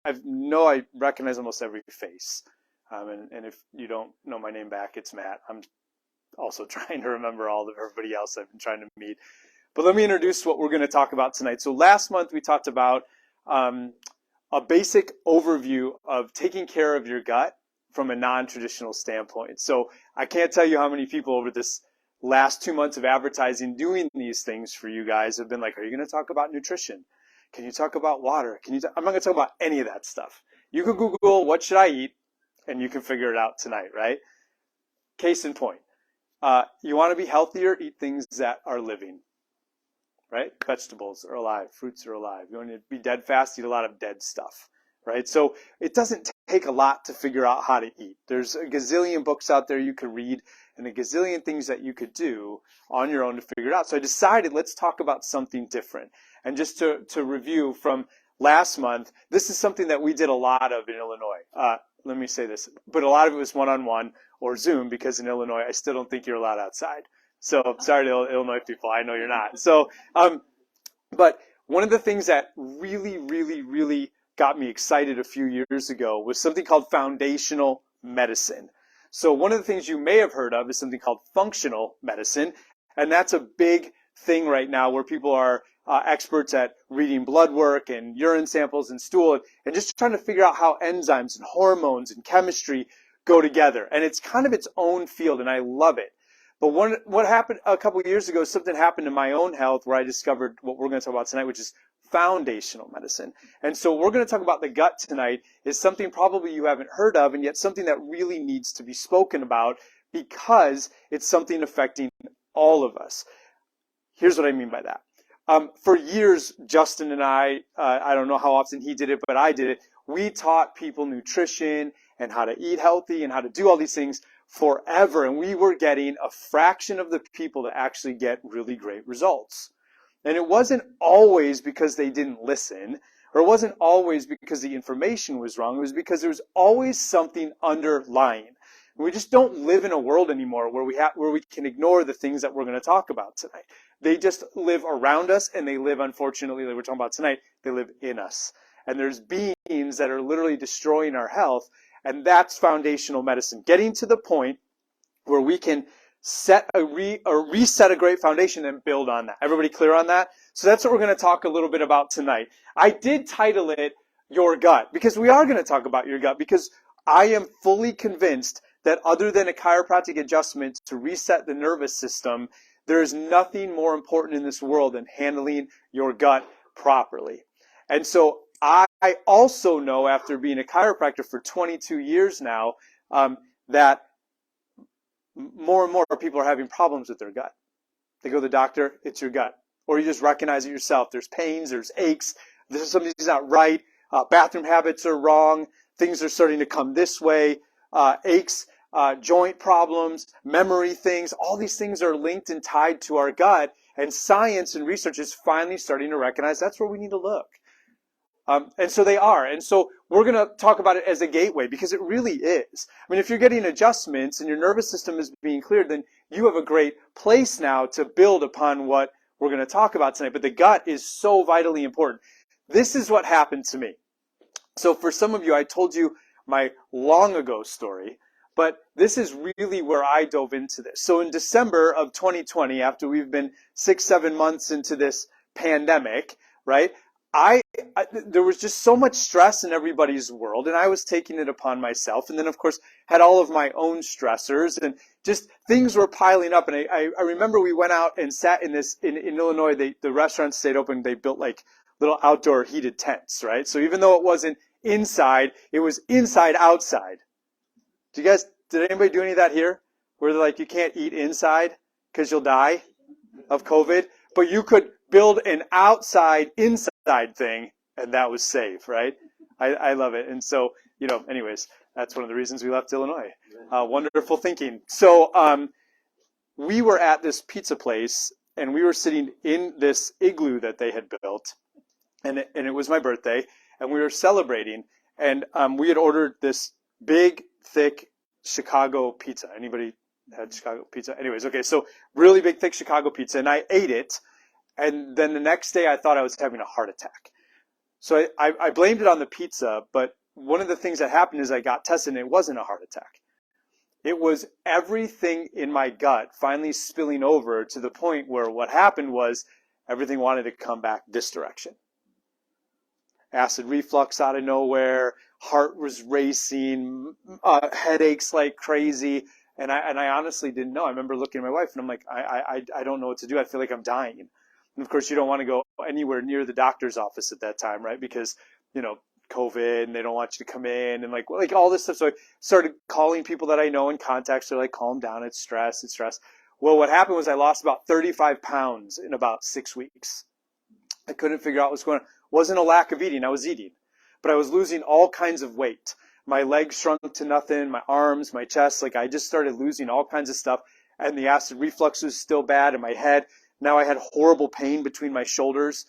I recognize almost every face. And if you don't know my name back, it's Matt. I'm also trying to remember all of everybody else I've been trying to meet. But let me introduce what we're going to talk about tonight. So last month we talked about a basic overview of taking care of your gut from a non-traditional standpoint. So I can't tell you how many people over this last 2 months of advertising doing these things for you guys have been like, are you going to talk about nutrition? Can you talk about water? I'm not going to talk about any of that stuff. You can Google, what should I eat? And you can figure it out tonight, right? Case in point. You want to be healthier, eat things that are living, right? Vegetables are alive, fruits are alive. You want to be dead fast, eat a lot of dead stuff, right? So it doesn't take a lot to figure out how to eat. There's a gazillion books out there you could read and a gazillion things that you could do on your own to figure it out. So I decided let's talk about something different. And just to review from last month, this is something that we did a lot of in Illinois. Let me say this, but a lot of it was one-on-one or Zoom, because in Illinois, I still don't think you're allowed outside. So sorry to Illinois people, I know you're not. So, but one of the things that really got me excited a few years ago was something called foundational medicine. So one of the things you may have heard of is something called functional medicine, and that's a big thing right now where people are experts at reading blood work and urine samples and stool and just trying to figure out how enzymes and hormones and chemistry go together. And it's kind of its own field, and I love it. But what happened a couple of years ago, something happened in my own health where I discovered what we're going to talk about tonight, which is foundational medicine. And so we're going to talk about the gut tonight. Is something probably you haven't heard of, and yet something that really needs to be spoken about because it's something affecting all of us. Here's what I mean by that. For years, Justin and I don't know how often he did it, but I did it. We taught people nutrition and how to eat healthy and how to do all these things forever. And we were getting a fraction of the people to actually get really great results. And it wasn't always because they didn't listen, or it wasn't always because the information was wrong. It was because there was always something underlying. We just don't live in a world anymore where we can ignore the things that we're going to talk about tonight. They just live around us, and they live, unfortunately, like we're talking about tonight, they live in us. And there's beings that are literally destroying our health, and that's foundational medicine. Getting to the point where we can reset a great foundation and build on that. Everybody clear on that? So that's what we're going to talk a little bit about tonight. I did title it Your Gut, because we are going to talk about your gut, because I am fully convinced that other than a chiropractic adjustment to reset the nervous system, there is nothing more important in this world than handling your gut properly. And so I also know, after being a chiropractor for 22 years now, that more and more people are having problems with their gut. They go to the doctor, it's your gut. Or you just recognize it yourself. There's pains, there's aches, something's not right, bathroom habits are wrong, things are starting to come this way, aches, joint problems, memory things, all these things are linked and tied to our gut, and science and research is finally starting to recognize that's where we need to look. And so they are. And so we're going to talk about it as a gateway, because it really is. I mean, if you're getting adjustments and your nervous system is being cleared, then you have a great place now to build upon what we're going to talk about tonight. But the gut is so vitally important. This is what happened to me. So for some of you, I told you my long ago story, but this is really where I dove into this. So in December of 2020, after we've been 6-7 months into this pandemic, right, there was just so much stress in everybody's world, and I was taking it upon myself. And then, of course, had all of my own stressors, and just things were piling up. And I remember we went out and sat in Illinois. The restaurants stayed open. They built like little outdoor heated tents, right? So even though it wasn't inside, it was inside outside. Did anybody do any of that here? Where they're like, you can't eat inside because you'll die of COVID, but you could build an inside thing, and that was safe, right? I love it. And so, anyways, that's one of the reasons we left Illinois. Wonderful thinking. So we were at this pizza place, and we were sitting in this igloo that they had built, and it was my birthday, and we were celebrating, and we had ordered this big, thick Chicago pizza. Anybody had Chicago pizza? Anyways, okay, so really big, thick Chicago pizza, and I ate it. And then the next day, I thought I was having a heart attack. So I blamed it on the pizza, but one of the things that happened is I got tested and it wasn't a heart attack. It was everything in my gut finally spilling over to the point where what happened was everything wanted to come back this direction. Acid reflux out of nowhere, heart was racing, headaches like crazy. And I honestly didn't know. I remember looking at my wife and I'm like, I don't know what to do. I feel like I'm dying. And of course, you don't want to go anywhere near the doctor's office at that time, right? Because, COVID and they don't want you to come in and like all this stuff. So I started calling people that I know in contacts. They're like, calm down. It's stress. It's stress. Well, what happened was I lost about 35 pounds in about 6 weeks. I couldn't figure out what's going on. It wasn't a lack of eating. I was eating, but I was losing all kinds of weight. My legs shrunk to nothing, my arms, my chest. Like I just started losing all kinds of stuff. And the acid reflux was still bad in my head. Now I had horrible pain between my shoulders.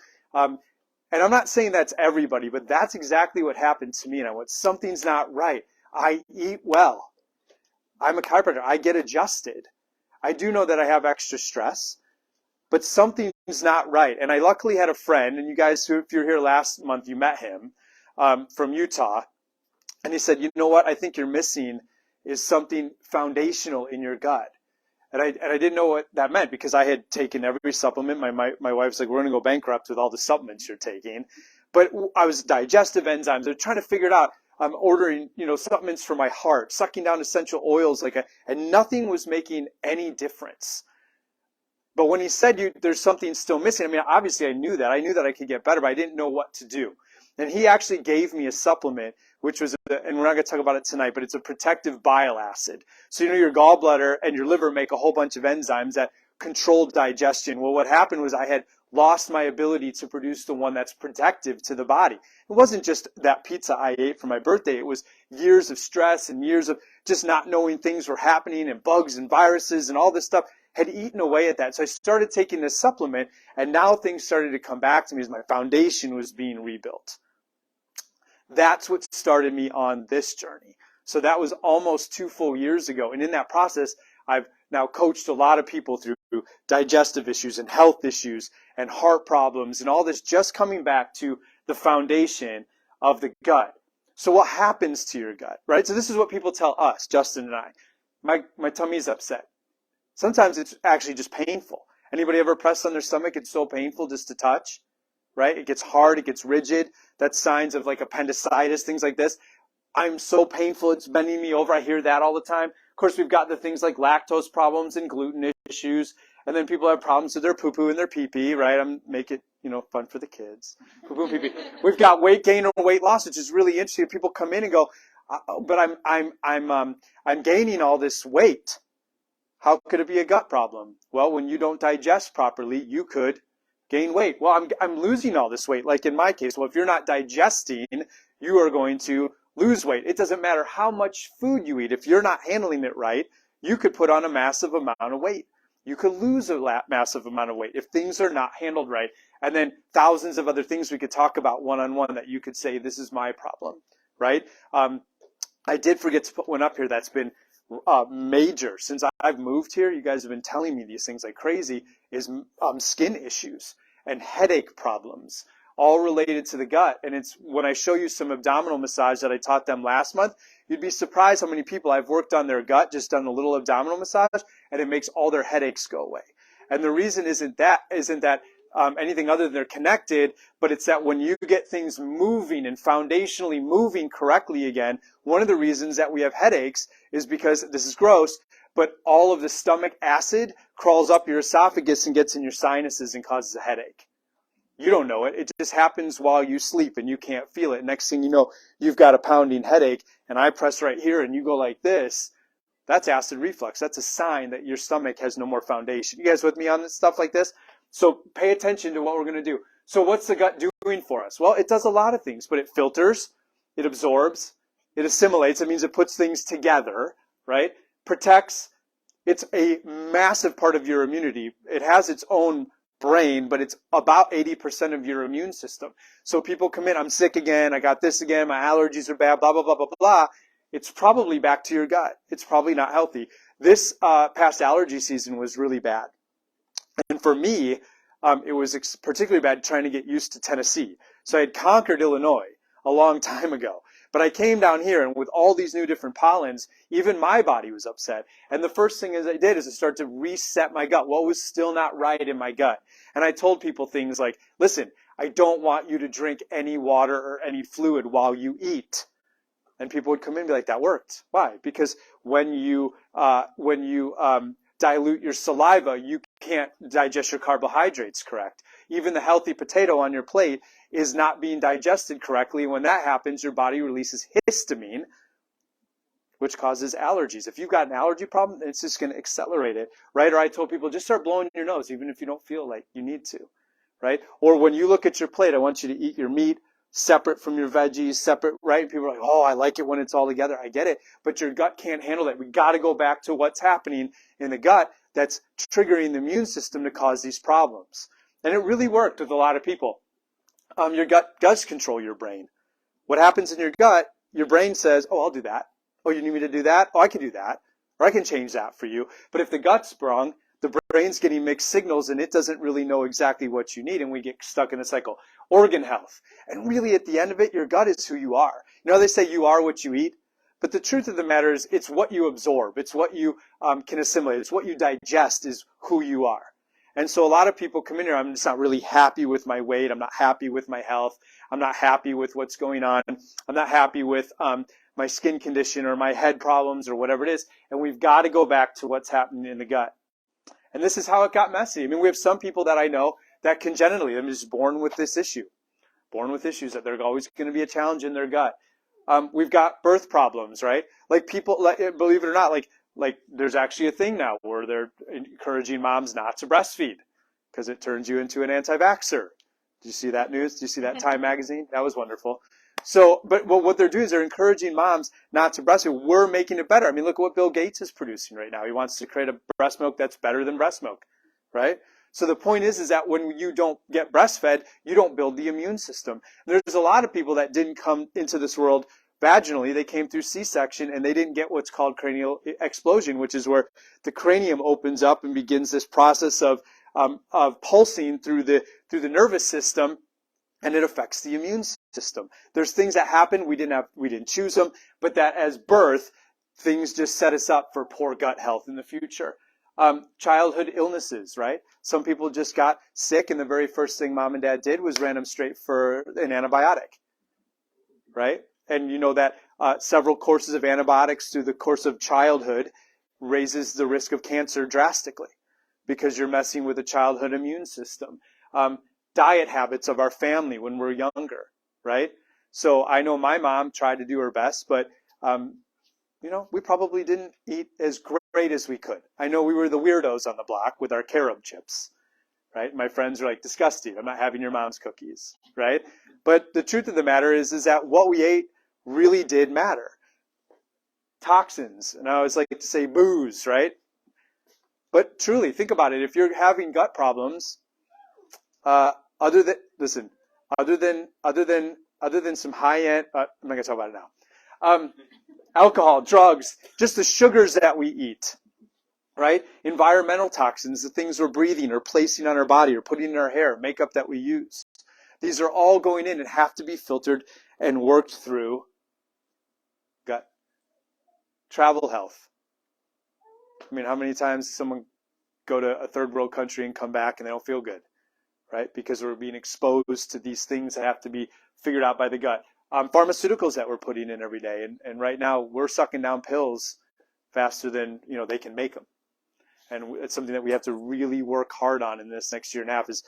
And I'm not saying that's everybody, but that's exactly what happened to me. And I went, something's not right. I eat well. I'm a chiropractor. I get adjusted. I do know that I have extra stress, but something's not right. And I luckily had a friend, and you guys, if you were here last month, you met him from Utah. And he said, you know what I think you're missing is something foundational in your gut. And I didn't know what that meant because I had taken every supplement. My wife's like, we're going to go bankrupt with all the supplements you're taking. But I was digestive enzymes. They're trying to figure it out. I'm ordering, supplements for my heart, sucking down essential oils and nothing was making any difference. But when he said there's something still missing, I mean, obviously I knew that. I knew that I could get better, but I didn't know what to do. And he actually gave me a supplement, which was, and we're not going to talk about it tonight, but it's a protective bile acid. So, your gallbladder and your liver make a whole bunch of enzymes that control digestion. Well, what happened was I had lost my ability to produce the one that's protective to the body. It wasn't just that pizza I ate for my birthday. It was years of stress and years of just not knowing things were happening and bugs and viruses and all this stuff had eaten away at that. So I started taking this supplement and now things started to come back to me as my foundation was being rebuilt. That's what started me on this journey. So that was almost 2 full years ago. And in that process, I've now coached a lot of people through digestive issues and health issues and heart problems and all this, just coming back to the foundation of the gut. So what happens to your gut, right? So this is what people tell us, Justin and I. My tummy's upset. Sometimes it's actually just painful. Anybody ever press on their stomach? It's so painful just to touch. Right? It gets hard, it gets rigid. That's signs of like appendicitis, things like this. I'm so painful, it's bending me over. I hear that all the time. Of course, we've got the things like lactose problems and gluten issues. And then people have problems with their poo-poo and their pee-pee, right? Make it, fun for the kids. Poo-poo and pee-pee. We've got weight gain or weight loss, which is really interesting. People come in and go, but I'm gaining all this weight. How could it be a gut problem? Well, when you don't digest properly, you could gain weight. Well, I'm losing all this weight. Like in my case, well, if you're not digesting, you are going to lose weight. It doesn't matter how much food you eat. If you're not handling it right, you could put on a massive amount of weight. You could lose a massive amount of weight if things are not handled right. And then thousands of other things we could talk about one-on-one that you could say, this is my problem, right? I did forget to put one up here that's been major since I've moved here. You guys have been telling me these things like crazy, is skin issues and headache problems, all related to the gut. And it's when I show you some abdominal massage that I taught them last month, you'd be surprised how many people I've worked on their gut, just done a little abdominal massage, and it makes all their headaches go away. And the reason isn't that anything other than they're connected, but it's that when you get things moving and foundationally moving correctly again, one of the reasons that we have headaches is because, this is gross, but all of the stomach acid crawls up your esophagus and gets in your sinuses and causes a headache. You don't know it. It just happens while you sleep and you can't feel it. Next thing you know, you've got a pounding headache and I press right here and you go like this. That's acid reflux. That's a sign that your stomach has no more foundation. You guys with me on stuff like this? So pay attention to what we're going to do. So what's the gut doing for us? Well, it does a lot of things, but it filters, it absorbs, it assimilates. It means it puts things together, right? Protects. It's a massive part of your immunity. It has its own brain, but it's about 80% of your immune system. So people come in, I'm sick again, I got this again, my allergies are bad, blah, blah, blah, blah, blah. It's probably back to your gut. It's probably not healthy. This past allergy season was really bad. And for me, it was particularly bad trying to get used to Tennessee. So I had conquered Illinois a long time ago. But I came down here, and with all these new different pollens, even my body was upset. And the first thing I did is I started to reset my gut. What was still not right in my gut? And I told people things like, listen, I don't want you to drink any water or any fluid while you eat. And people would come in and be like, that worked. Why? Because when you dilute your saliva, you can't digest your carbohydrates correct. Even the healthy potato on your plate is not being digested correctly. When that happens, your body releases histamine, which causes allergies. If you've got an allergy problem, it's just going to accelerate it, right? Or I told people, just start blowing your nose, even if you don't feel like you need to, right? Or when you look at your plate, I want you to eat your meat separate from your veggies, separate, right? And people are like, oh, I like it when it's all together. I get it, but your gut can't handle that. We got to go back to what's happening in the gut that's triggering the immune system to cause these problems. And it really worked with a lot of people. Your gut does control your brain. What happens in your gut, your brain says, oh, I'll do that. Oh, you need me to do that? Oh, I can do that. Or I can change that for you. But if the gut's wrong, the brain's getting mixed signals and it doesn't really know exactly what you need, and we get stuck in a cycle. Organ health. And really at the end of it, your gut is who you are. You know, they say you are what you eat. But the truth of the matter is it's what you absorb. It's what you can assimilate. It's what you digest is who you are. And so a lot of people come in here, I'm just not really happy with my weight. I'm not happy with my health. I'm not happy with what's going on. I'm not happy with my skin condition or my head problems or whatever it is. And we've got to go back to what's happening in the gut. And this is how it got messy. I mean, we have some people that I know that congenitally, they're just born with this issue. Born with issues that they're always going to be a challenge in their gut. We've got birth problems, right? Like people, believe it or not, like there's actually a thing now where they're encouraging moms not to breastfeed because it turns you into an anti-vaxxer. Did you see that news? Did you see that Time magazine? That was wonderful. So, but what they're doing is they're encouraging moms not to breastfeed. We're making it better. I mean, look at what Bill Gates is producing right now. He wants to create a breast milk that's better than breast milk, right? So the point is that when you don't get breastfed, you don't build the immune system. There's a lot of people that didn't come into this world vaginally. They came through C-section and they didn't get what's called cranial explosion, which is where the cranium opens up and begins this process of pulsing through the nervous system, and it affects the immune system. There's things that happen, we didn't choose them, but that as birth, things just set us up for poor gut health in the future. Childhood illnesses, right? Some people just got sick and the very first thing mom and dad did was ran them straight for an antibiotic, right? And you know that several courses of antibiotics through the course of childhood raises the risk of cancer drastically because you're messing with the childhood immune system. Diet habits of our family when we're younger, right? So I know my mom tried to do her best, but we probably didn't eat as great as we could. I know we were the weirdos on the block with our carob chips, right? My friends are like, disgusting. I'm not having your mom's cookies, right? But the truth of the matter is that what we ate really did matter. Toxins, and I always like to say booze, right? But truly, think about it. If you're having gut problems, other than some high end, I'm not gonna talk about it now. Alcohol, drugs, just the sugars that we eat, right? Environmental toxins, the things we're breathing or placing on our body or putting in our hair, makeup that we use. These are all going in and have to be filtered and worked through gut. Travel health. I mean, how many times does someone go to a third world country and come back and they don't feel good, right? Because we're being exposed to these things that have to be figured out by the gut. Pharmaceuticals that we're putting in every day. And right now we're sucking down pills faster than, they can make them. And it's something that we have to really work hard on in this next year and a half is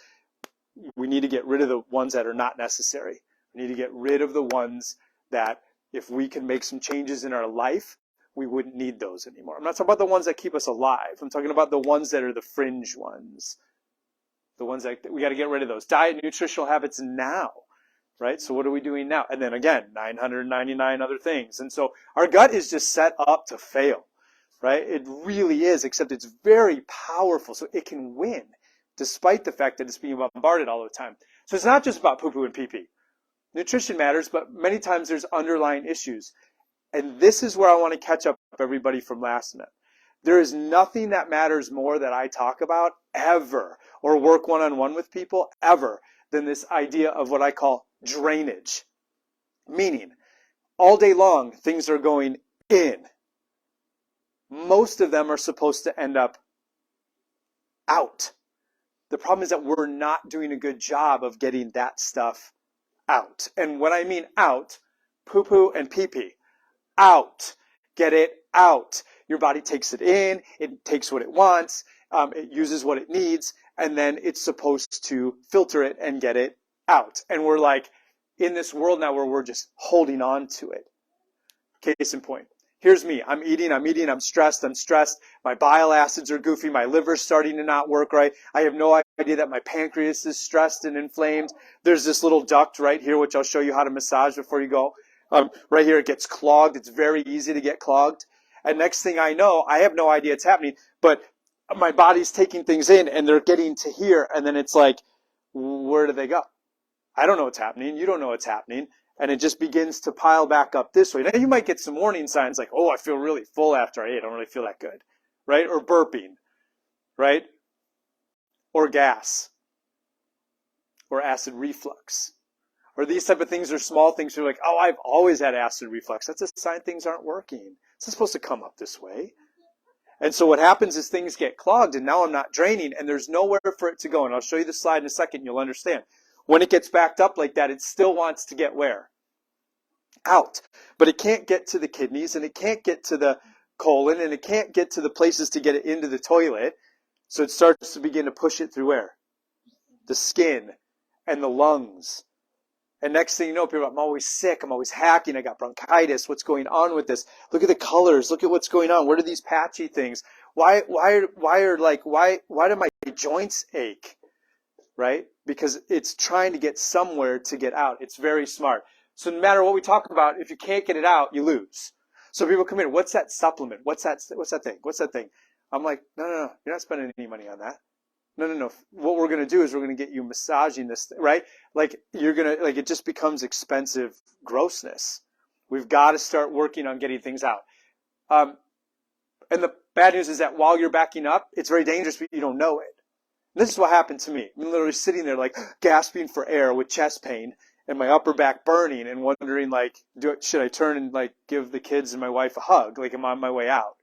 we need to get rid of the ones that are not necessary. We need to get rid of the ones that if we can make some changes in our life, we wouldn't need those anymore. I'm not talking about the ones that keep us alive. I'm talking about the ones that are the fringe ones. The ones that we got to get rid of those. Diet, nutritional habits now. Right? So what are we doing now? And then again, 999 other things. And so our gut is just set up to fail, right? It really is, except it's very powerful. So it can win despite the fact that it's being bombarded all the time. So it's not just about poo-poo and pee-pee. Nutrition matters, but many times there's underlying issues. And this is where I want to catch up everybody from last minute. There is nothing that matters more that I talk about ever or work one-on-one with people ever than this idea of what I call drainage. Meaning, all day long, things are going in. Most of them are supposed to end up out. The problem is that we're not doing a good job of getting that stuff out. And when I mean out, poo-poo and pee-pee. Out. Get it out. Your body takes it in, it takes what it wants, it uses what it needs, and then it's supposed to filter it and get it out. And we're like in this world now where we're just holding on to it. Case in point. Here's me. I'm eating, I'm stressed. My bile acids are goofy. My liver's starting to not work right. I have no idea that my pancreas is stressed and inflamed. There's this little duct right here, which I'll show you how to massage before you go. Right here, it gets clogged. It's very easy to get clogged. And next thing I know, I have no idea it's happening, but my body's taking things in and they're getting to here. And then it's like, where do they go? I don't know what's happening. You don't know what's happening. And it just begins to pile back up this way. Now you might get some warning signs like, oh, I feel really full after I ate. I don't really feel that good, right? Or burping, right? Or gas, or acid reflux. Or these type of things are small things. You're like, oh, I've always had acid reflux. That's a sign things aren't working. It's not supposed to come up this way. And so what happens is things get clogged and now I'm not draining and there's nowhere for it to go. And I'll show you the slide in a second. You'll understand. When it gets backed up like that, it still wants to get where? Out. But it can't get to the kidneys and it can't get to the colon and it can't get to the places to get it into the toilet. So it starts to begin to push it through where? The skin and the lungs. And next thing you know, people are, I'm always sick. I'm always hacking. I got bronchitis. What's going on with this? Look at the colors. Look at what's going on. What are these patchy things? Why do my joints ache? Right? Because it's trying to get somewhere to get out. It's very smart. So no matter what we talk about, if you can't get it out, you lose. So people come in, what's that supplement? What's that thing? What's that thing? I'm like, no. You're not spending any money on that. No. What we're going to do is we're going to get you massaging this, right? Like it just becomes expensive grossness. We've got to start working on getting things out. And the bad news is that while you're backing up, it's very dangerous, but you don't know it. And this is what happened to me. I'm literally sitting there like gasping for air with chest pain and my upper back burning and wondering like, should I turn and like give the kids and my wife a hug? Like I'm on my way out.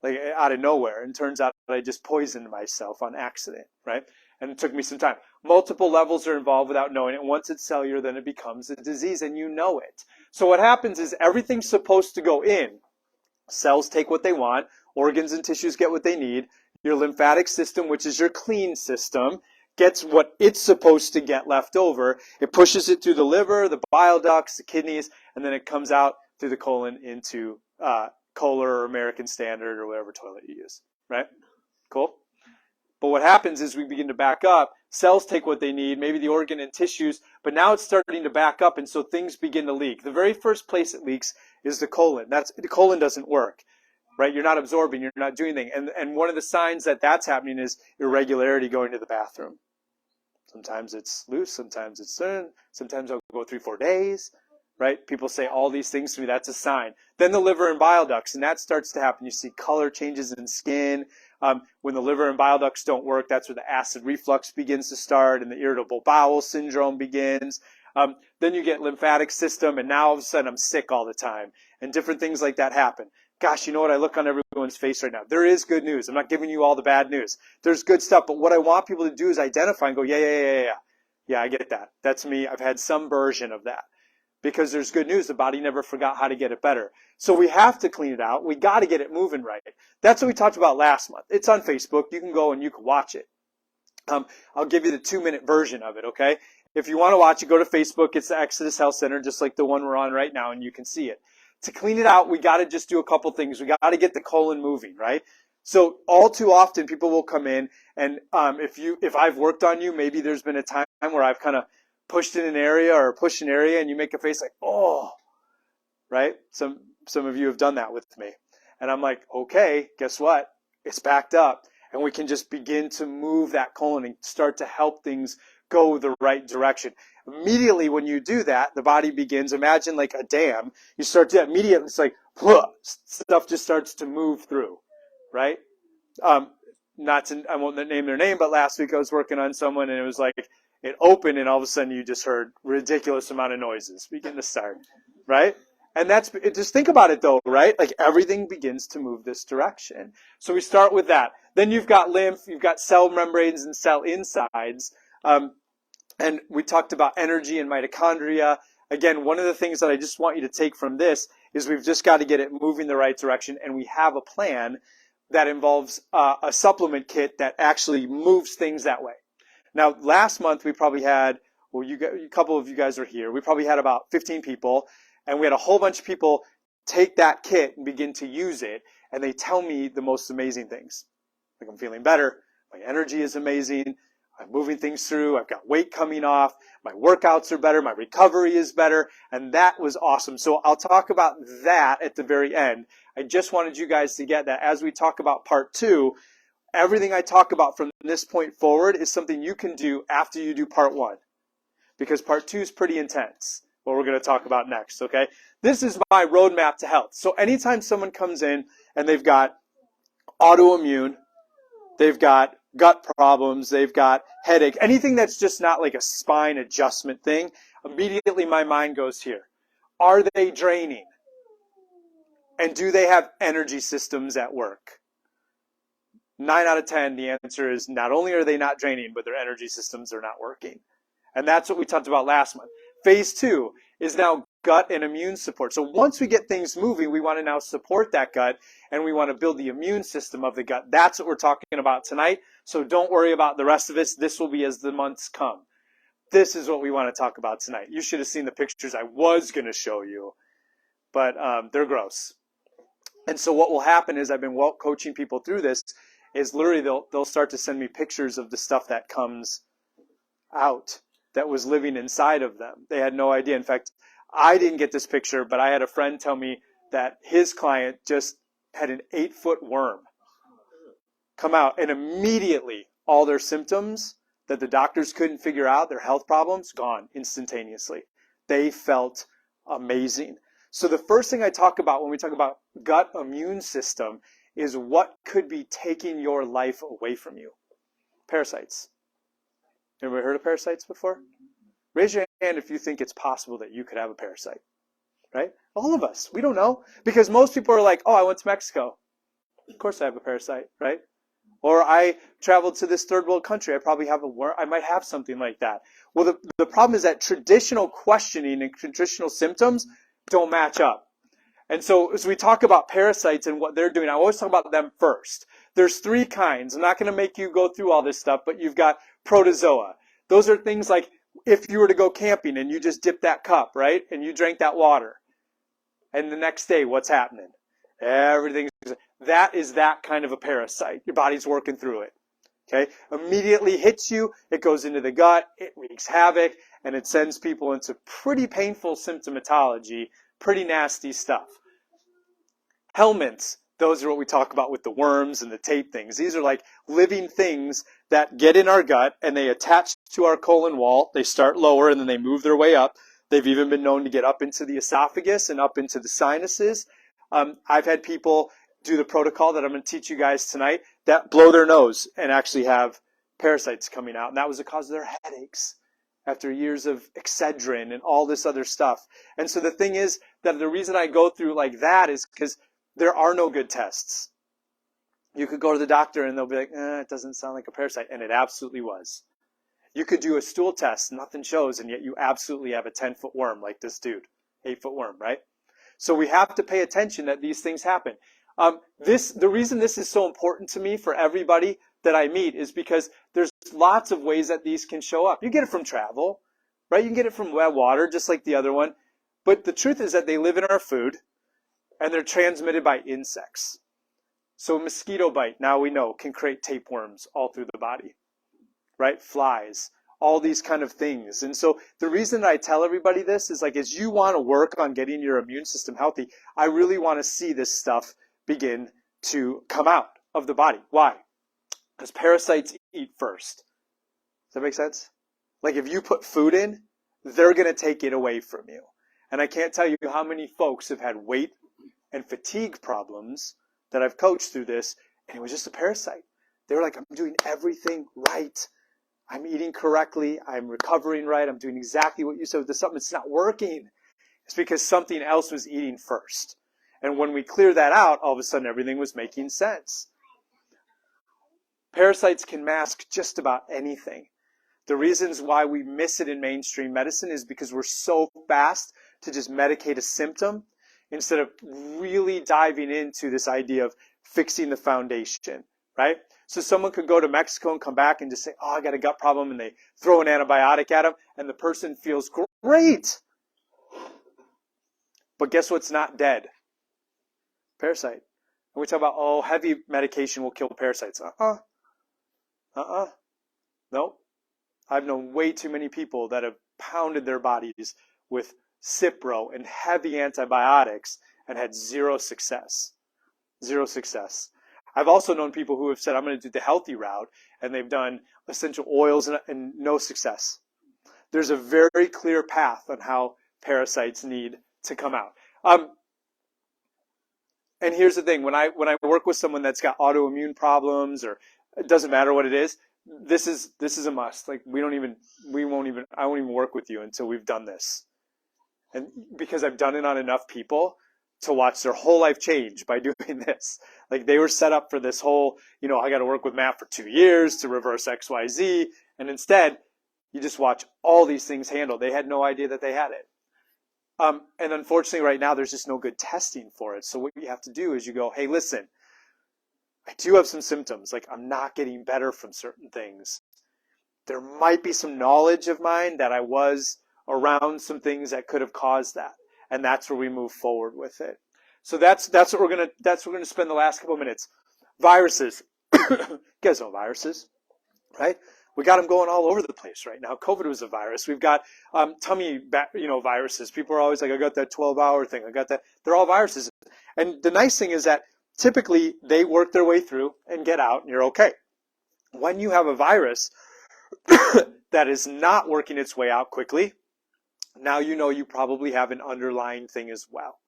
Like out of nowhere. And it turns out that I just poisoned myself on accident, right? And it took me some time. Multiple levels are involved without knowing it. Once it's cellular, then it becomes a disease and you know it. So what happens is everything's supposed to go in. Cells take what they want. Organs and tissues get what they need. Your lymphatic system, which is your clean system, gets what it's supposed to get left over. It pushes it through the liver, the bile ducts, the kidneys, and then it comes out through the colon into Kohler or American Standard or whatever toilet you use, right? Cool? But what happens is we begin to back up. Cells take what they need, maybe the organ and tissues, but now it's starting to back up, and so things begin to leak. The very first place it leaks is the colon. The colon doesn't work, right? You're not absorbing, you're not doing anything. And one of the signs that that's happening is irregularity going to the bathroom. Sometimes it's loose, sometimes it's thin, sometimes I'll go 3-4 days, right? People say all these things to me, that's a sign. Then the liver and bile ducts, and that starts to happen. You see color changes in skin. When the liver and bile ducts don't work, that's where the acid reflux begins to start and the irritable bowel syndrome begins. Then you get lymphatic system, and now all of a sudden I'm sick all the time. And different things like that happen. Gosh, you know what? I look on everyone's face right now. There is good news. I'm not giving you all the bad news. There's good stuff, but what I want people to do is identify and go, yeah. Yeah, I get that. That's me. I've had some version of that. Because there's good news. The body never forgot how to get it better. So we have to clean it out. We got to get it moving right. That's what we talked about last month. It's on Facebook. You can go and you can watch it. I'll give you the 2-minute version of it, okay? If you want to watch it, go to Facebook. It's the Exodus Health Center, just like the one we're on right now, and you can see it. To clean it out, we got to just do a couple things. We got to get the colon moving, right? So all too often, people will come in, and if I've worked on you, maybe there's been a time where I've kind of pushed in an area or pushed an area, and you make a face like, oh, right? Some of you have done that with me. And I'm like, okay, guess what? It's backed up. And we can just begin to move that colon and start to help things go the right direction. Immediately when you do that, the body begins, imagine like a dam. You start to immediately, it's like, stuff just starts to move through, right? I won't name their name, but last week I was working on someone and it was like, It opened, and all of a sudden you just heard ridiculous amount of noises begin to start, right? And just think about it though, right? Like everything begins to move this direction. So we start with that. Then you've got lymph, you've got cell membranes and cell insides. And we talked about energy and mitochondria. Again, one of the things that I just want you to take from this is we've just got to get it moving the right direction, and we have a plan that involves a supplement kit that actually moves things that way. Now, last month we probably had, well, a couple of you guys are here. We probably had about 15 people, and we had a whole bunch of people take that kit and begin to use it, and they tell me the most amazing things. Like, I'm feeling better. My energy is amazing. I'm moving things through. I've got weight coming off. My workouts are better. My recovery is better. And that was awesome. So I'll talk about that at the very end. I just wanted you guys to get that as we talk about part 2. Everything I talk about from this point forward is something you can do after you do part 1. Because part 2 is pretty intense, what we're going to talk about next, okay? This is my roadmap to health. So anytime someone comes in and they've got autoimmune, they've got gut problems, they've got headache, anything that's just not like a spine adjustment thing, immediately my mind goes here. Are they draining? And do they have energy systems at work? 9 out of 10, the answer is not only are they not draining, but their energy systems are not working. And that's what we talked about last month. Phase 2 is now gut and immune support. So once we get things moving, we want to now support that gut, and we want to build the immune system of the gut. That's what we're talking about tonight. So don't worry about the rest of this. This will be as the months come. This is what we want to talk about tonight. You should have seen the pictures I was going to show you, but they're gross. And so what will happen is I've been coaching people through this is literally they'll start to send me pictures of the stuff that comes out that was living inside of them. They had no idea. In fact, I didn't get this picture, but I had a friend tell me that his client just had an 8-foot worm come out, and immediately all their symptoms that the doctors couldn't figure out, their health problems, gone instantaneously. They felt amazing. So the first thing I talk about when we talk about gut immune system is what could be taking your life away from you. Parasites. Ever heard of parasites before? Raise your hand if you think it's possible that you could have a parasite, right? All of us. We don't know. Because most people are like, oh, I went to Mexico. Of course I have a parasite, right? Or I traveled to this third world country. I probably have I might have something like that. Well, the problem is that traditional questioning and traditional symptoms don't match up. And so as we talk about parasites and what they're doing, I always talk about them first. There's 3 kinds. I'm not going to make you go through all this stuff, but you've got protozoa. Those are things like if you were to go camping and you just dip that cup, right? And you drank that water. And the next day, what's happening? That is that kind of a parasite. Your body's working through it. Okay? Immediately hits you, it goes into the gut, it wreaks havoc, and it sends people into pretty painful symptomatology, pretty nasty stuff. Helminths, those are what we talk about with the worms and the tape things. These are like living things that get in our gut and they attach to our colon wall. They start lower and then they move their way up. They've even been known to get up into the esophagus and up into the sinuses. I've had people do the protocol that I'm going to teach you guys tonight that blow their nose and actually have parasites coming out. And that was the cause of their headaches after years of Excedrin and all this other stuff. And so the thing is that the reason I go through like that is because there are no good tests. You could go to the doctor and they'll be like, it doesn't sound like a parasite. And it absolutely was. You could do a stool test, nothing shows, and yet you absolutely have a 10-foot worm like this dude, 8-foot worm, right? So we have to pay attention that these things happen. The reason this is so important to me for everybody that I meet is because there's lots of ways that these can show up. You get it from travel, right? You can get it from wet water, just like the other one. But the truth is that they live in our food, and they're transmitted by insects. So a mosquito bite, now we know, can create tapeworms all through the body, right? Flies, all these kind of things. And so the reason that I tell everybody this is like, as you want to work on getting your immune system healthy, I really want to see this stuff begin to come out of the body. Why? Because parasites eat first. Does that make sense? Like if you put food in, they're going to take it away from you. And I can't tell you how many folks have had weight and fatigue problems that I've coached through this, and it was just a parasite. They were like, I'm doing everything right. I'm eating correctly, I'm recovering right, I'm doing exactly what you said with the supplements, it's not working. It's because something else was eating first. And when we clear that out, all of a sudden everything was making sense. Parasites can mask just about anything. The reasons why we miss it in mainstream medicine is because we're so fast to just medicate a symptom instead of really diving into this idea of fixing the foundation, right? So someone could go to Mexico and come back and just say, oh, I got a gut problem, and they throw an antibiotic at them, and the person feels great. But guess what's not dead? Parasite. And we talk about, oh, heavy medication will kill parasites. Nope. I've known way too many people that have pounded their bodies with Cipro and heavy antibiotics and had zero success. Zero success. I've also known people who have said, I'm going to do the healthy route, and they've done essential oils and no success. There's a very clear path on how parasites need to come out. And here's the thing, when I work with someone that's got autoimmune problems, or it doesn't matter what it is, this is a must. Like I won't even work with you until we've done this. And because I've done it on enough people to watch their whole life change by doing this. Like they were set up for this whole, I got to work with Matt for 2 years to reverse XYZ. And instead, you just watch all these things handled. They had no idea that they had it. And unfortunately right now, there's just no good testing for it. So what you have to do is you go, hey, listen, I do have some symptoms. Like I'm not getting better from certain things. There might be some knowledge of mine that I was around some things that could have caused that. And that's where we move forward with it. So that's what we're gonna spend the last couple of minutes. Viruses. You guys know viruses, right? We got them going all over the place right now. COVID was a virus. We've got tummy, viruses. People are always like, I got that 12-hour thing. I got that. They're all viruses. And the nice thing is that typically they work their way through and get out, and you're okay. When you have a virus that is not working its way out quickly, now you probably have an underlying thing as well,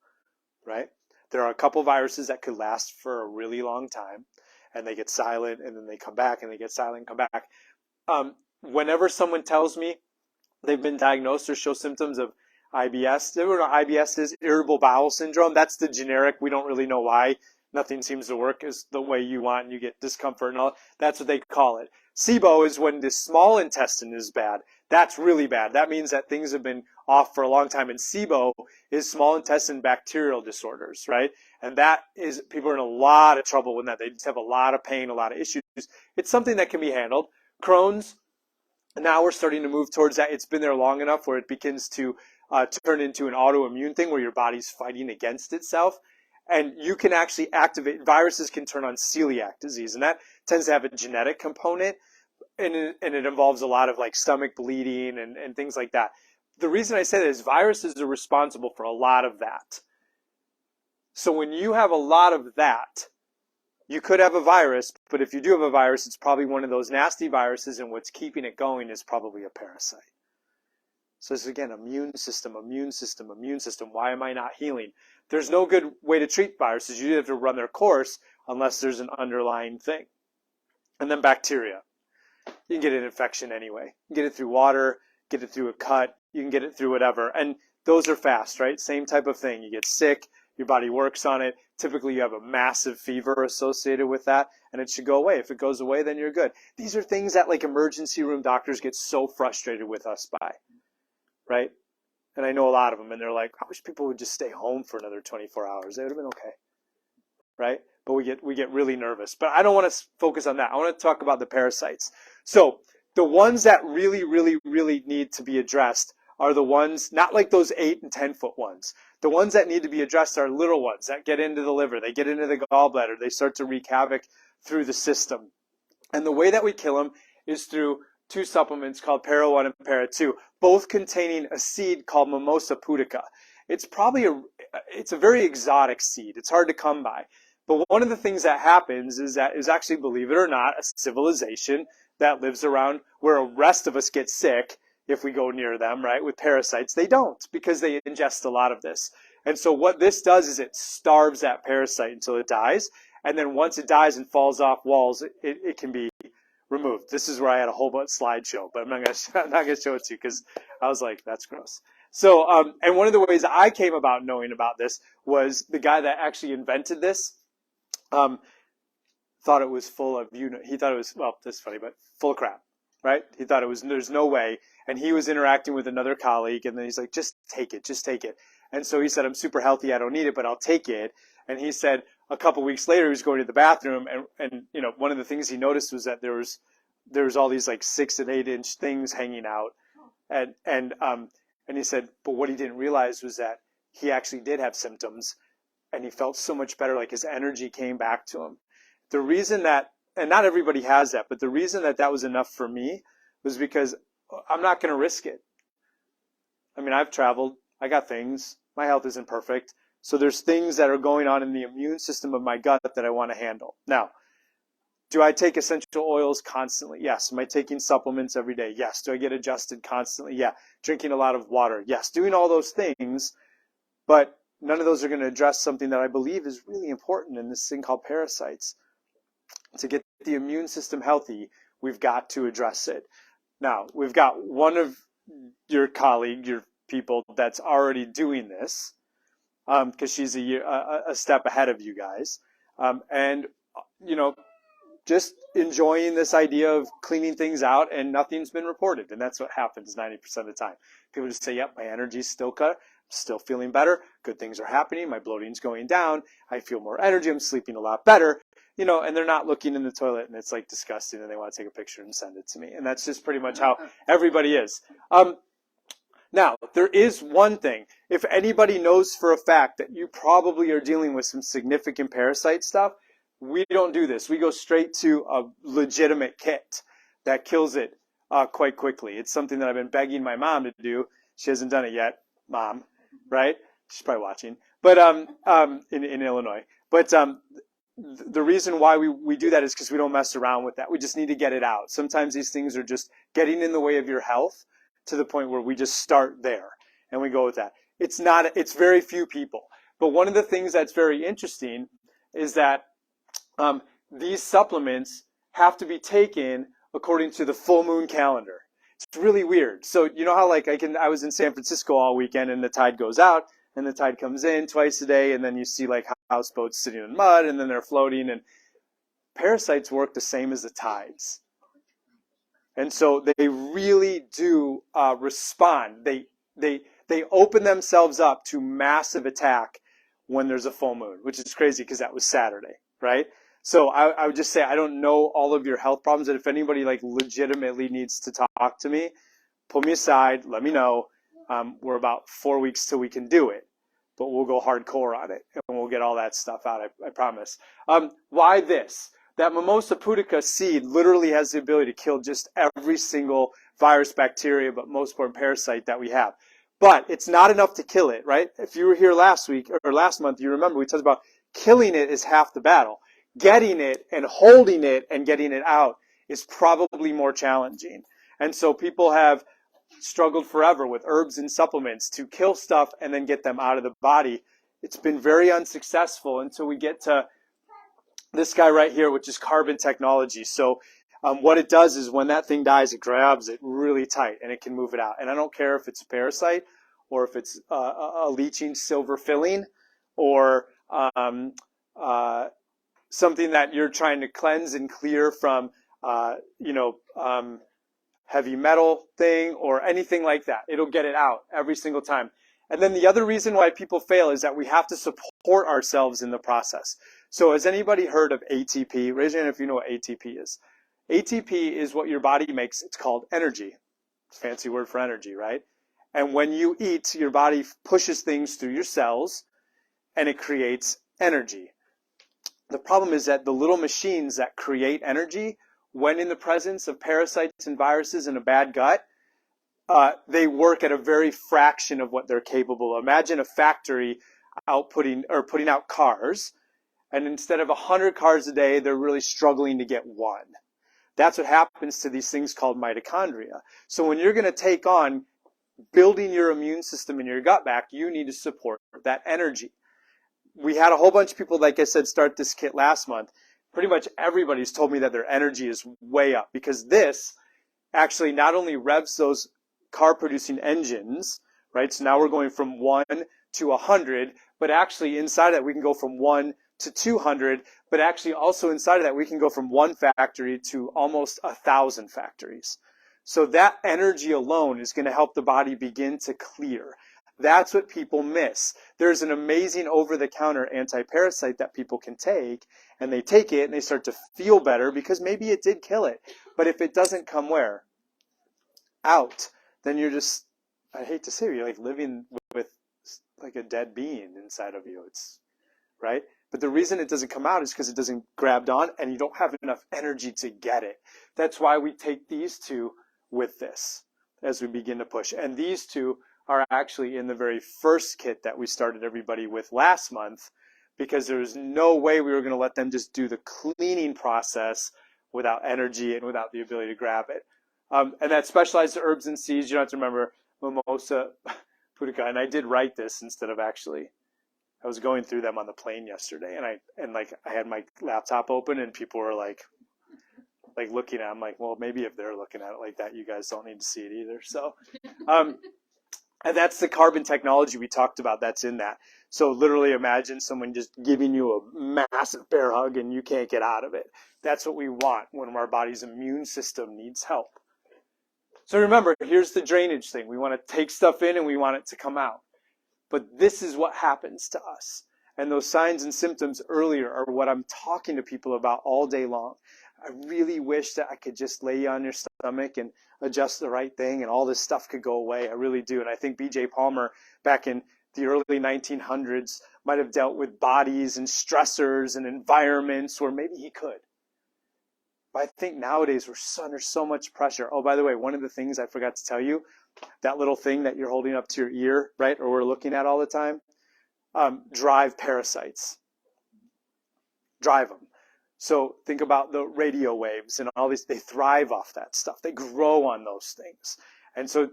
right? There are a couple viruses that could last for a really long time, and they get silent, and then they come back, and they get silent and come back. Whenever someone tells me they've been diagnosed or show symptoms of IBS, IBS is irritable bowel syndrome. That's the generic. We don't really know why. Nothing seems to work as the way you want, and you get discomfort and all. That's what they call it. SIBO is when the small intestine is bad. That's really bad. That means that things have been off for a long time. And SIBO is small intestine bacterial disorders, right? And that is, people are in a lot of trouble with that. They just have a lot of pain, a lot of issues. It's something that can be handled. Crohn's, now we're starting to move towards that. It's been there long enough where it begins to turn into an autoimmune thing where your body's fighting against itself. And you can actually activate, viruses can turn on celiac disease, and that tends to have a genetic component, and it involves a lot of like stomach bleeding and things like that. The reason I say that is viruses are responsible for a lot of that. So when you have a lot of that, you could have a virus, but if you do have a virus, it's probably one of those nasty viruses, and what's keeping it going is probably a parasite. So this is, again, immune system. Why am I not healing? There's no good way to treat viruses. You have to run their course unless there's an underlying thing. And then bacteria. You can get an infection anyway. You can get it through water, get it through a cut, you can get it through whatever. And those are fast, right? Same type of thing. You get sick, your body works on it. Typically you have a massive fever associated with that, and it should go away. If it goes away, then you're good. These are things that like emergency room doctors get so frustrated with us by, right? And I know a lot of them, and they're like, I wish people would just stay home for another 24 hours. They would have been okay, right? But we get really nervous. But I don't want to focus on that. I want to talk about the parasites. So the ones that really, really, really need to be addressed are the ones, not like those 8 and 10 foot ones. The ones that need to be addressed are little ones that get into the liver. They get into the gallbladder. They start to wreak havoc through the system. And the way that we kill them is through 2 supplements called Para 1 and Para 2, both containing a seed called Mimosa pudica. It's a very exotic seed. It's hard to come by. But one of the things that happens is that is actually, believe it or not, a civilization that lives around where the rest of us get sick if we go near them, right, with parasites. They don't, because they ingest a lot of this. And so what this does is it starves that parasite until it dies. And then once it dies and falls off walls, it can be removed. This is where I had a whole bunch slideshow, but I'm not gonna show it to you because I was like, that's gross. So, and one of the ways I came about knowing about this was the guy that actually invented this, thought it was full of, he thought it was, well, this is funny, but full of crap, right? He thought it was, there's no way. And he was interacting with another colleague, and then he's like, just take it, just take it. And so he said, I'm super healthy, I don't need it, but I'll take it. And he said a couple weeks later, he was going to the bathroom, and you know, one of the things he noticed was that there was all these like 6 and 8 inch things hanging out. And he said, but what he didn't realize was that he actually did have symptoms, and he felt so much better, like his energy came back to him. The reason that, and not everybody has that, but the reason that that was enough for me was because I'm not going to risk it. I mean, I've traveled, I got things, my health isn't perfect. So there's things that are going on in the immune system of my gut that I want to handle. Now, do I take essential oils constantly? Yes. Am I taking supplements every day? Yes. Do I get adjusted constantly? Yeah. Drinking a lot of water? Yes. Doing all those things, but none of those are going to address something that I believe is really important in this thing called parasites. To get the immune system healthy, we've got to address it. Now, we've got one of your colleague, your people that's already doing this, because she's a step ahead of you guys. And, you know, just enjoying this idea of cleaning things out, and nothing's been reported. And that's what happens 90% of the time. People just say, yep, my energy's still cut. I'm still feeling better. Good things are happening. My bloating's going down. I feel more energy. I'm sleeping a lot better. You know, and they're not looking in the toilet and it's like disgusting and they want to take a picture and send it to me. And that's just pretty much how everybody is. Now, there is one thing. If anybody knows for a fact that you probably are dealing with some significant parasite stuff, we don't do this. We go straight to a legitimate kit that kills it quite quickly. It's something that I've been begging my mom to do. She hasn't done it yet. Mom, right? She's probably watching. But in Illinois. But the reason why we do that is because we don't mess around with that. We just need to get it out. Sometimes these things are just getting in the way of your health to the point where we just start there and we go with that. It's very few people. But one of the things that's very interesting is that these supplements have to be taken according to the full moon calendar. It's really weird. So you know how like I was in San Francisco all weekend and the tide goes out and the tide comes in twice a day, and then you see like houseboats sitting in mud and then they're floating, and parasites work the same as the tides. And so they really do respond. They open themselves up to massive attack when there's a full moon, which is crazy because that was Saturday, right? So I would just say I don't know all of your health problems, and if anybody like legitimately needs to talk to me, pull me aside, let me know. We're about 4 weeks till we can do it, but we'll go hardcore on it and we'll get all that stuff out. I promise. Why this? That Mimosa pudica seed literally has the ability to kill just every single virus, bacteria, but most important parasite that we have. But it's not enough to kill it, right? If you were here last week or last month, you remember we talked about killing it is half the battle. Getting it and holding it and getting it out is probably more challenging. And so people have struggled forever with herbs and supplements to kill stuff and then get them out of the body. It's been very unsuccessful until we get to this guy right here, which is carbon technology. So what it does is when that thing dies, it grabs it really tight and it can move it out. And I don't care if it's a parasite or if it's a leaching silver filling or something that you're trying to cleanse and clear from, heavy metal thing or anything like that. It'll get it out every single time. And then the other reason why people fail is that we have to support ourselves in the process. So has anybody heard of ATP? Raise your hand if you know what ATP is. ATP is what your body makes. It's called energy. Fancy word for energy, right? And when you eat, your body pushes things through your cells and it creates energy. The problem is that the little machines that create energy, when in the presence of parasites and viruses in a bad gut, they work at a very fraction of what they're capable of. Imagine a factory putting out cars, and instead of 100 cars a day, they're really struggling to get one. That's what happens to these things called mitochondria. So when you're going to take on building your immune system in your gut back, you need to support that energy. We had a whole bunch of people, like I said, start this kit last month. pretty much everybody's told me that their energy is way up, because this actually not only revs those car producing engines, right? So now we're going from 1 to 100, but actually inside of that we can go from 1 to 200, but actually also inside of that we can go from one factory to almost 1,000 factories. So that energy alone is going to help the body begin to clear. That's what people miss. There's an amazing over-the-counter anti-parasite that people can take, and they take it and they start to feel better because maybe it did kill it. But if it doesn't come where? Out. Then you're just, I hate to say it, you're like living with like a dead being inside of you. It's right. But the reason it doesn't come out is because it doesn't grab on and you don't have enough energy to get it. That's why we take these two with this as we begin to push. And these two are actually in the very first kit that we started everybody with last month, because there was no way we were going to let them just do the cleaning process without energy and without the ability to grab it. And that specialized herbs and seeds, you don't have to remember mimosa, pudica, and I did write this instead of actually. I was going through them on the plane yesterday, and I had my laptop open, and people were like looking at it. I'm like, well, maybe if they're looking at it like that, you guys don't need to see it either. So, and that's the carbon technology we talked about. That's in that. So literally imagine someone just giving you a massive bear hug and you can't get out of it. That's what we want when our body's immune system needs help. So remember, here's the drainage thing. We want to take stuff in and we want it to come out. But this is what happens to us. And those signs and symptoms earlier are what I'm talking to people about all day long. I really wish that I could just lay you on your stomach and adjust the right thing and all this stuff could go away. I really do. And I think B.J. Palmer back in the early 1900s might have dealt with bodies and stressors and environments where maybe he could. But I think nowadays we're under so much pressure. Oh, by the way, one of the things I forgot to tell you, that little thing that you're holding up to your ear, right, or we're looking at all the time, drive parasites. Drive them. So think about the radio waves and all these, they thrive off that stuff. They grow on those things. And so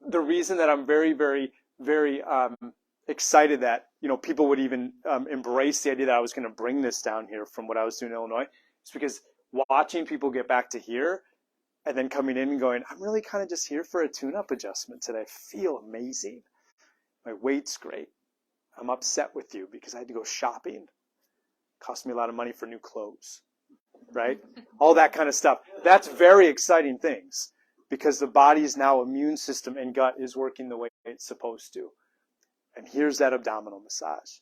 the reason that I'm very, very, very excited that, people would even embrace the idea that I was going to bring this down here from what I was doing in Illinois is because watching people get back to here and then coming in and going, I'm really kind of just here for a tune-up adjustment today. I feel amazing. My weight's great. I'm upset with you because I had to go shopping. Cost me a lot of money for new clothes, right? All that kind of stuff. That's very exciting things because the body's now immune system and gut is working the way it's supposed to. And here's that abdominal massage.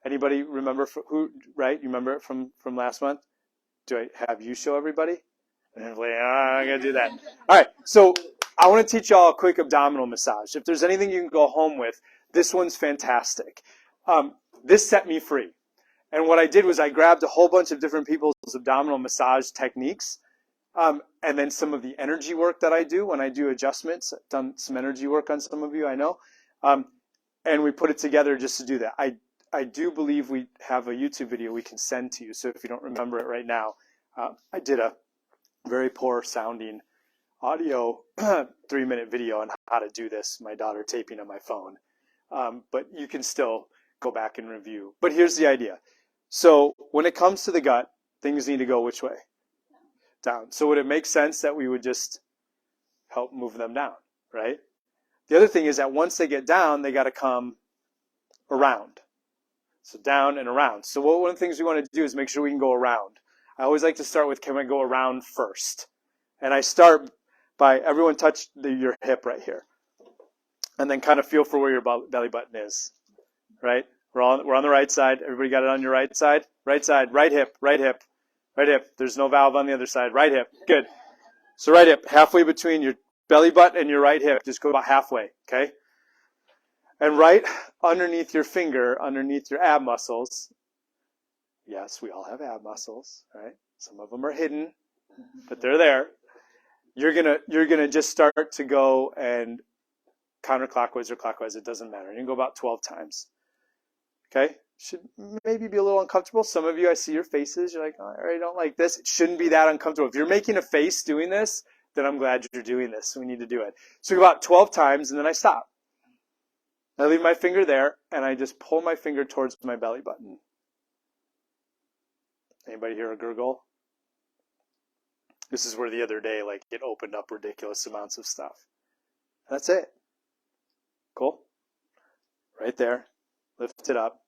Anybody remember who, right? You remember it from last month? Do I have you show everybody? And I'm like, I'm going to do that. All right. So I want to teach y'all a quick abdominal massage. If there's anything you can go home with, this one's fantastic. This set me free. And what I did was I grabbed a whole bunch of different people's abdominal massage techniques, and then some of the energy work that I do when I do adjustments. I've done some energy work on some of you, I know. And we put it together just to do that. I do believe we have a YouTube video we can send to you. So if you don't remember it right now, I did a very poor sounding audio 3-minute video on how to do this. My daughter taping on my phone. But you can still go back and review. But here's the idea. So when it comes to the gut, things need to go which way? Down. So would it make sense that we would just help move them down, right? The other thing is that once they get down, they got to come around. So down and around. So one of the things we want to do is make sure we can go around. I always like to start with, can I go around first? And I start by, everyone touch your hip right here. And then kind of feel for where your belly button is, right? We're on the right side. Everybody got it on your right side? Right side, right hip, right hip, right hip. There's no valve on the other side. Right hip. Good. So right hip, halfway between your belly button and your right hip. Just go about halfway, okay? And right underneath your finger, underneath your ab muscles. Yes, we all have ab muscles, right? Some of them are hidden, but they're there. You're gonna just start to go and counterclockwise or clockwise. It doesn't matter. You can go about 12 times. Okay? Should maybe be a little uncomfortable. Some of you, I see your faces. You're like, oh, I don't like this. It shouldn't be that uncomfortable. If you're making a face doing this, then I'm glad you're doing this. We need to do it. So about 12 times, and then I stop. I leave my finger there, and I just pull my finger towards my belly button. Anybody hear a gurgle? This is where the other day, like, it opened up ridiculous amounts of stuff. That's it. Cool. Right there. Lift it up.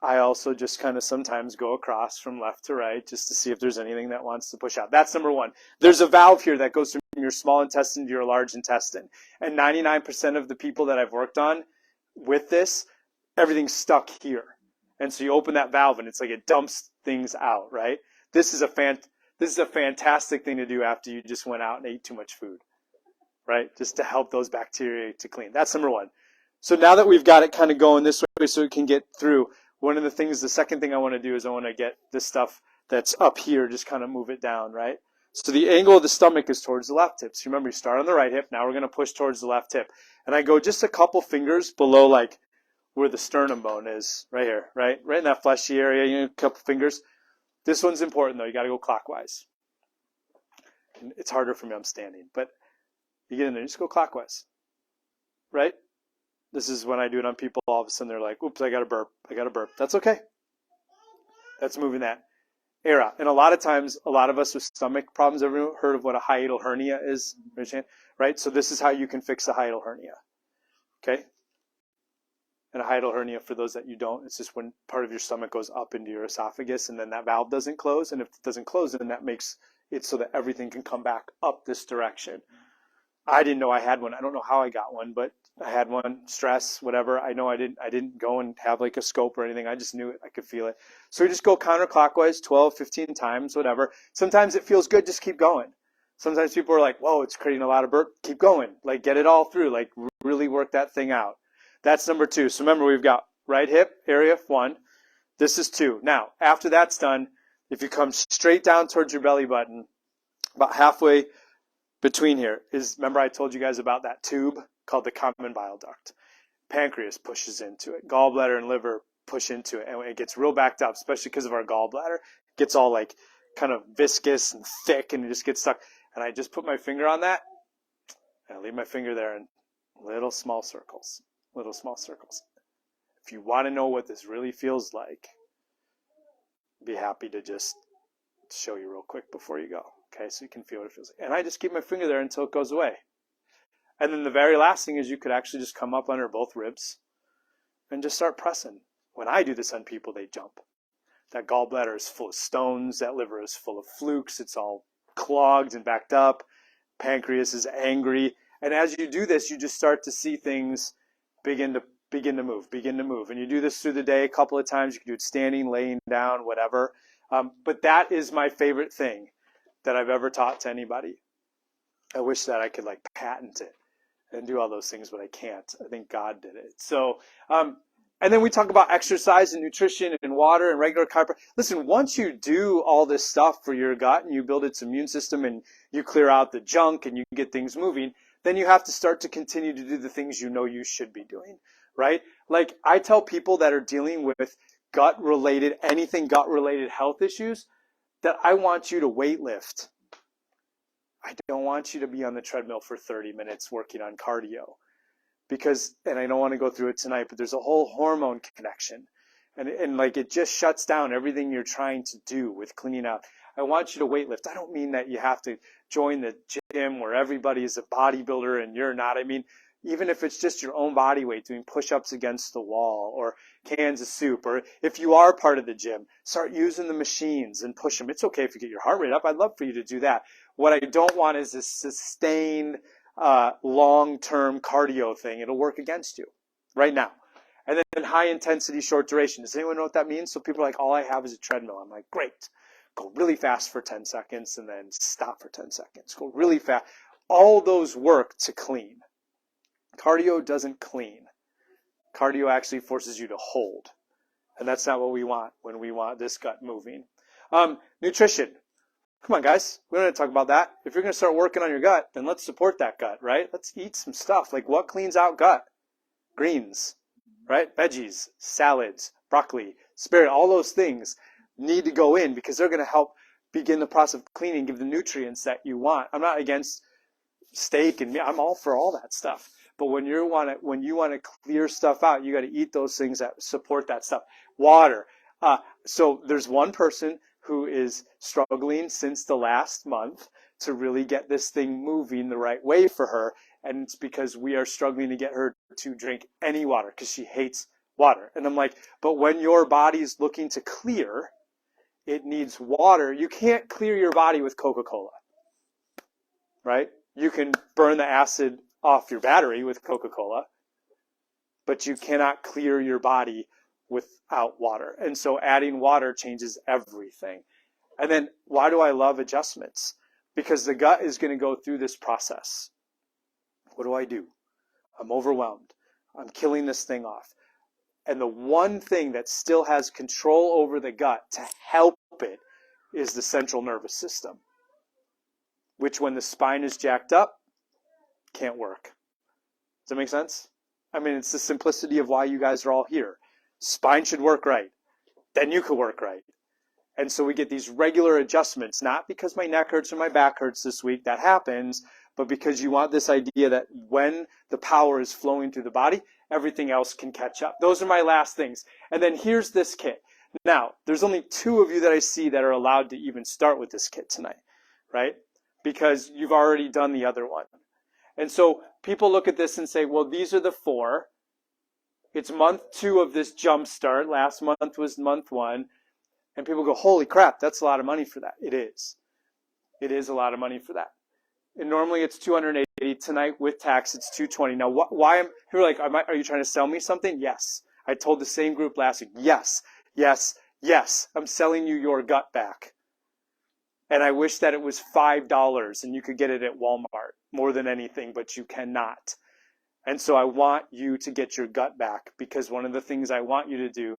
I also just kind of sometimes go across from left to right just to see if there's anything that wants to push out. That's number one. There's a valve here that goes from your small intestine to your large intestine. And 99% of the people that I've worked on with this, everything's stuck here. And so you open that valve and it's like it dumps things out, right? This is a fantastic thing to do after you just went out and ate too much food, right? Just to help those bacteria to clean. That's number one. So now that we've got it kind of going this way so it can get through, the second thing I want to do is I want to get this stuff that's up here, just kind of move it down, right? So the angle of the stomach is towards the left hip. So remember, you start on the right hip. Now we're going to push towards the left hip. And I go just a couple fingers below, like, where the sternum bone is, right here, right? Right in that fleshy area, a couple fingers. This one's important, though. You got to go clockwise. And it's harder for me. I'm standing. But you get in there, just go clockwise, right? This is when I do it on people, all of a sudden they're like, oops, I got to burp. That's okay. That's moving that area. And a lot of times, a lot of us with stomach problems, everyone heard of what a hiatal hernia is, right? So this is how you can fix a hiatal hernia, okay? And a hiatal hernia, for those that you don't, it's just when part of your stomach goes up into your esophagus and then that valve doesn't close. And if it doesn't close, then that makes it so that everything can come back up this direction. I didn't know I had one. I don't know how I got one, but I had one. Stress, whatever. I know I didn't go and have like a scope or anything. I just knew it. I could feel it. So we just go counterclockwise 12, 15 times, whatever. Sometimes it feels good. Just keep going. Sometimes people are like, whoa, it's creating a lot of burp. Keep going. Like, get it all through. Like, really work that thing out. That's number two. So remember, we've got right hip area 1. This is 2. Now, after that's done, if you come straight down towards your belly button, about halfway between here is, remember I told you guys about that tube called the common bile duct. Pancreas pushes into it. Gallbladder and liver push into it. And it gets real backed up, especially because of our gallbladder. It gets all like kind of viscous and thick and it just gets stuck. And I just put my finger on that and I leave my finger there in little small circles. If you want to know what this really feels like, be happy to just show you real quick before you go. Okay, so you can feel what it feels like. And I just keep my finger there until it goes away. And then the very last thing is you could actually just come up under both ribs and just start pressing. When I do this on people, they jump. That gallbladder is full of stones. That liver is full of flukes. It's all clogged and backed up. Pancreas is angry. And as you do this, you just start to see things begin to move. And you do this through the day a couple of times. You can do it standing, laying down, whatever. But that is my favorite thing that I've ever taught to anybody. I wish that I could like patent it and do all those things, but I can't. I think God did it. So, and then we talk about exercise and nutrition and water and regular carb. Listen, once you do all this stuff for your gut and you build its immune system and you clear out the junk and you get things moving, then you have to start to continue to do the things you know you should be doing, right? Like I tell people that are dealing with anything gut-related health issues, that I want you to weight lift. I don't want you to be on the treadmill for 30 minutes working on cardio. And I don't want to go through it tonight, but there's a whole hormone connection. And like it just shuts down everything you're trying to do with cleaning out. I want you to weight lift. I don't mean that you have to join the gym where everybody is a bodybuilder and you're not. I mean, even if it's just your own body weight, doing push-ups against the wall or cans of soup, or if you are part of the gym, start using the machines and push them. It's okay if you get your heart rate up. I'd love for you to do that. What I don't want is a sustained long-term cardio thing. It'll work against you right now. And then high-intensity, short duration. Does anyone know what that means? So people are like, all I have is a treadmill. I'm like, great. Go really fast for 10 seconds and then stop for 10 seconds. Go really fast. All those work to clean. Cardio doesn't clean. Cardio actually forces you to hold. And that's not what we want when we want this gut moving. Nutrition. Come on, guys. We don't have to talk about that. If you're going to start working on your gut, then let's support that gut, right? Let's eat some stuff. Like what cleans out gut? Greens, right? Veggies, salads, broccoli, asparagus, all those things need to go in because they're going to help begin the process of cleaning, give the nutrients that you want. I'm not against steak and meat. I'm all for all that stuff. But when you want to clear stuff out, you got to eat those things that support that stuff. Water. So there's one person who is struggling since the last month to really get this thing moving the right way for her. And it's because we are struggling to get her to drink any water because she hates water. And I'm like, but when your body's looking to clear, it needs water. You can't clear your body with Coca-Cola, right? You can burn the acid off your battery with Coca-Cola, but you cannot clear your body without water. And so adding water changes everything. And then why do I love adjustments? Because the gut is going to go through this process. What do? I'm overwhelmed. I'm killing this thing off. And the one thing that still has control over the gut to help it is the central nervous system, which when the spine is jacked up, can't work. Does that make sense? I mean, it's the simplicity of why you guys are all here. Spine should work right. Then you could work right. And so we get these regular adjustments, not because my neck hurts or my back hurts this week, that happens, but because you want this idea that when the power is flowing through the body, everything else can catch up. Those are my last things. And then here's this kit. Now, there's only 2 of you that I see that are allowed to even start with this kit tonight, right? Because you've already done the other one. And so people look at this and say, well, these are the 4. It's month 2 of this jump start. Last month was month 1. And people go, holy crap, that's a lot of money for that. It is. It is a lot of money for that. And normally it's $280. Tonight with tax, it's $220. Now, why you're like, are you trying to sell me something? Yes. I told the same group last week, yes, yes, yes. I'm selling you your gut back. And I wish that it was $5 and you could get it at Walmart more than anything, but you cannot. And so I want you to get your gut back, because one of the things I want you to do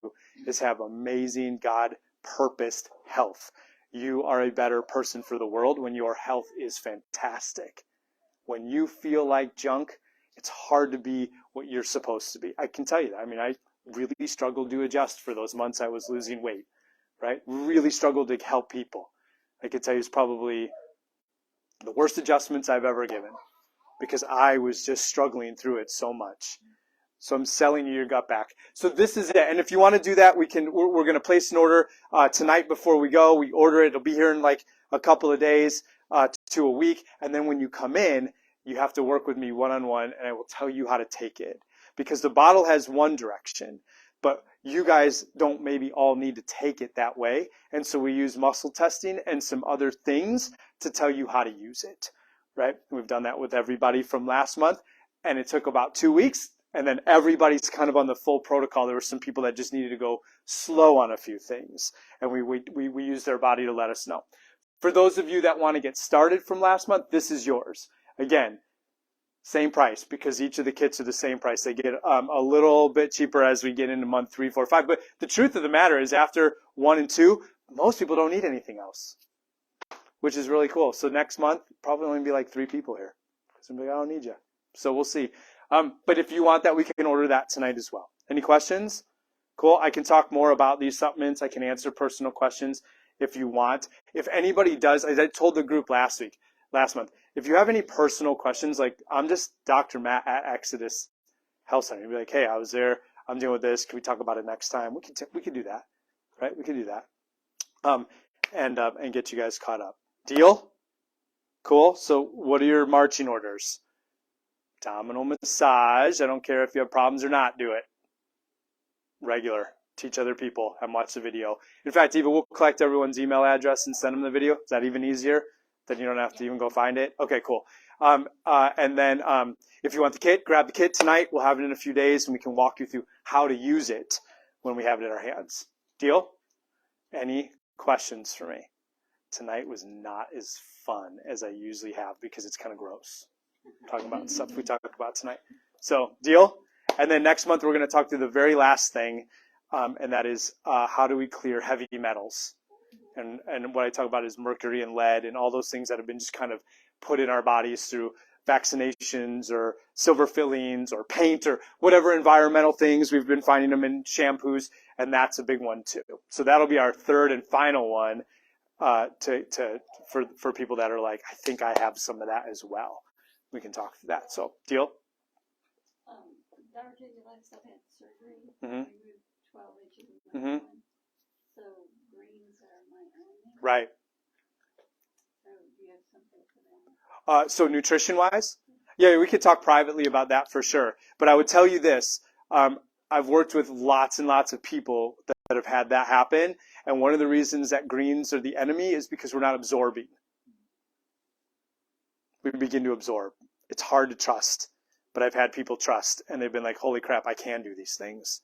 is have amazing God-purposed health. You are a better person for the world when your health is fantastic. When you feel like junk, it's hard to be what you're supposed to be. I can tell you that. I mean, I really struggled to adjust for those months I was losing weight, right? Really struggled to help people. I could tell you it's probably the worst adjustments I've ever given, because I was just struggling through it so much. So I'm selling you your gut back. So this is it. And if you want to do that, we're going to place an order tonight before we go. We order it. It'll be here in like a couple of days to a week. And then when you come in, you have to work with me one-on-one, and I will tell you how to take it. Because the bottle has one direction, but you guys don't maybe all need to take it that way. And so we use muscle testing and some other things to tell you how to use it, right? We've done that with everybody from last month, and it took about 2 weeks. And then everybody's kind of on the full protocol. There were some people that just needed to go slow on a few things, and we used their body to let us know. For those of you that want to get started from last month, this is yours. Again, same price, because each of the kits are the same price. They get a little bit cheaper as we get into month 3, 4, 5. But the truth of the matter is, after 1 and 2, most people don't need anything else, which is really cool. So next month, probably only be like 3 people here, because I'm like, I don't need you. So we'll see. But if you want that, we can order that tonight as well. Any questions? Cool. I can talk more about these supplements. I can answer personal questions if you want. If anybody does, as I told the group last month, if you have any personal questions, like I'm just Dr. Matt at Exodus Health Center. You'd be like, hey, I was there. I'm dealing with this. Can we talk about it next time? We can do that, right? We can do that, and get you guys caught up. Deal? Cool. So what are your marching orders? Abdominal massage. I don't care if you have problems or not. Do it. Regular. Teach other people and watch the video. In fact, even we'll collect everyone's email address and send them the video. Is that even easier? Then you don't have to even go find it. Okay, cool. And then if you want the kit, grab the kit tonight. We'll have it in a few days, and we can walk you through how to use it when we have it in our hands. Deal? Any questions for me? Tonight was not as fun as I usually have, because it's kind of gross talking about stuff we talk about tonight. So, deal? And then next month we're going to talk through the very last thing, and that is how do we clear heavy metals. And what I talk about is mercury and lead and all those things that have been just kind of put in our bodies through vaccinations or silver fillings or paint or whatever environmental things. We've been finding them in shampoos, and that's a big one too. So that'll be our third and final one for people that are like, I think I have some of that as well. We can talk through that. So, deal? Diverticulitis, I've had surgery. Mm-hmm. I removed 12 inches of my spine. So greens are my Right. So do you have something for them? So nutrition wise, yeah, we could talk privately about that for sure. But I would tell you this: I've worked with lots and lots of people that have had that happen, and one of the reasons that greens are the enemy is because we're not absorbing. We begin to absorb. It's hard to trust, but I've had people trust, and they've been like, "Holy crap, I can do these things."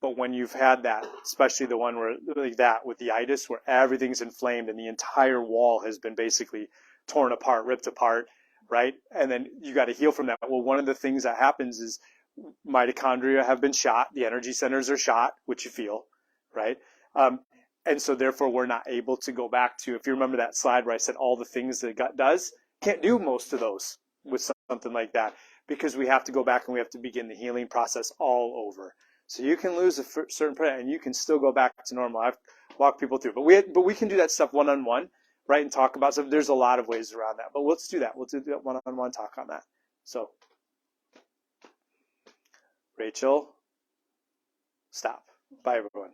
But when you've had that, especially the one where like that with the itis, where everything's inflamed and the entire wall has been basically torn apart, ripped apart, right? And then you got to heal from that. Well, one of the things that happens is mitochondria have been shot, the energy centers are shot, which you feel, right? And so therefore we're not able to go back to, if you remember that slide where I said all the things the gut does, can't do most of those with something like that because we have to go back and we have to begin the healing process all over. So you can lose a certain percent and you can still go back to normal. I've walked people through, but we can do that stuff one-on-one, right? And talk about stuff. There's a lot of ways around that, but let's do that. We'll do that one-on-one talk on that. So Rachel, stop. Bye, everyone.